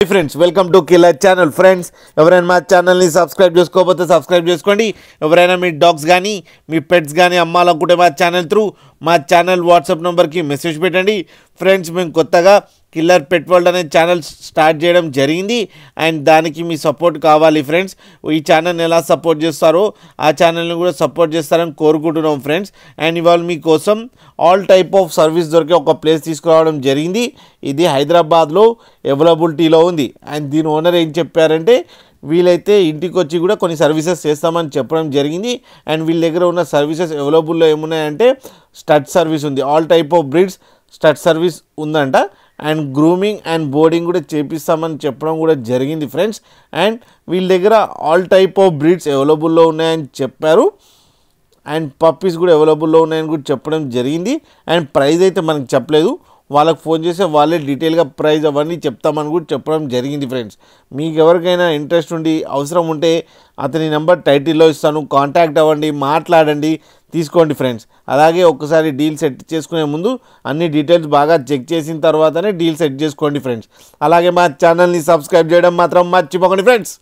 Friends welcome to killer channel. Friends ఎవరైనా మా ఛానల్ని సబ్స్క్రైబ్ చేసుకోకపోతే సబ్స్క్రైబ్ చేసుకోండి. ఎవరైనా మీ డాగ్స్ కానీ మీ పెట్స్ కానీ అమ్మాలనుకుంటే మా ఛానల్ త్రూ మా ఛానల్ వాట్సాప్ నెంబర్కి మెసేజ్ పెట్టండి. ఫ్రెండ్స్ మేము కొత్తగా కిల్లర్ పెట్ వరల్డ్ అనే ఛానల్ స్టార్ట్ చేయడం జరిగింది అండ్ దానికి మీ సపోర్ట్ కావాలి ఫ్రెండ్స్. ఈ ఛానల్ని ఎలా సపోర్ట్ చేస్తారో ఆ ఛానల్ని కూడా సపోర్ట్ చేస్తారని కోరుకుంటున్నాం ఫ్రెండ్స్. అండ్ ఇవాళ మీకోసం ఆల్ టైప్ ఆఫ్ సర్వీస్ దొరికే ఒక ప్లేస్ తీసుకురావడం జరిగింది. ఇది హైదరాబాద్లో అవైలబిలిటీలో ఉంది. అండ్ దీని ఓనర్ ఏం చెప్పారంటే వీలైతే ఇంటికి వచ్చి కూడా కొన్ని సర్వీసెస్ చేస్తామని చెప్పడం జరిగింది. అండ్ వీళ్ళ దగ్గర ఉన్న సర్వీసెస్ అవైలబుల్లో ఏమున్నాయంటే స్టడ్ సర్వీస్ ఉంది, all type of breeds stud service ఉందంట. అండ్ గ్రూమింగ్ అండ్ బోర్డింగ్ కూడా చేపిస్తామని చెప్పడం కూడా జరిగింది ఫ్రెండ్స్. అండ్ వీళ్ళ దగ్గర ఆల్ టైప్ ఆఫ్ బ్రీడ్స్ అవైలబుల్లో ఉన్నాయని చెప్పారు. అండ్ పప్పీస్ కూడా అవైలబుల్లో ఉన్నాయని కూడా చెప్పడం జరిగింది. అండ్ ప్రైస్ అయితే మనకు చెప్పలేదు, వాళ్ళకి ఫోన్ చేస్తే వాళ్ళే డీటెయిల్గా ప్రైస్ అవన్నీ చెప్తామని కూడా చెప్పడం జరిగింది ఫ్రెండ్స్. మీకు ఎవరికైనా ఇంట్రెస్ట్ ఉండి అవసరం ఉంటే అతని నెంబర్ టైటిల్లో ఇస్తాను, కాంటాక్ట్ అవ్వండి, మాట్లాడండి, తీసుకోండి ఫ్రెండ్స్. అలాగే ఒక్కసారి డీల్ సెట్ చేసుకునే ముందు అన్ని డీటెయిల్స్ బాగా చెక్ చేసిన తర్వాతనే డీల్ సెట్ చేసుకోండి ఫ్రెండ్స్. అలాగే మా ఛానల్ని సబ్స్క్రైబ్ చేయడం మాత్రం మర్చిపోకండి ఫ్రెండ్స్.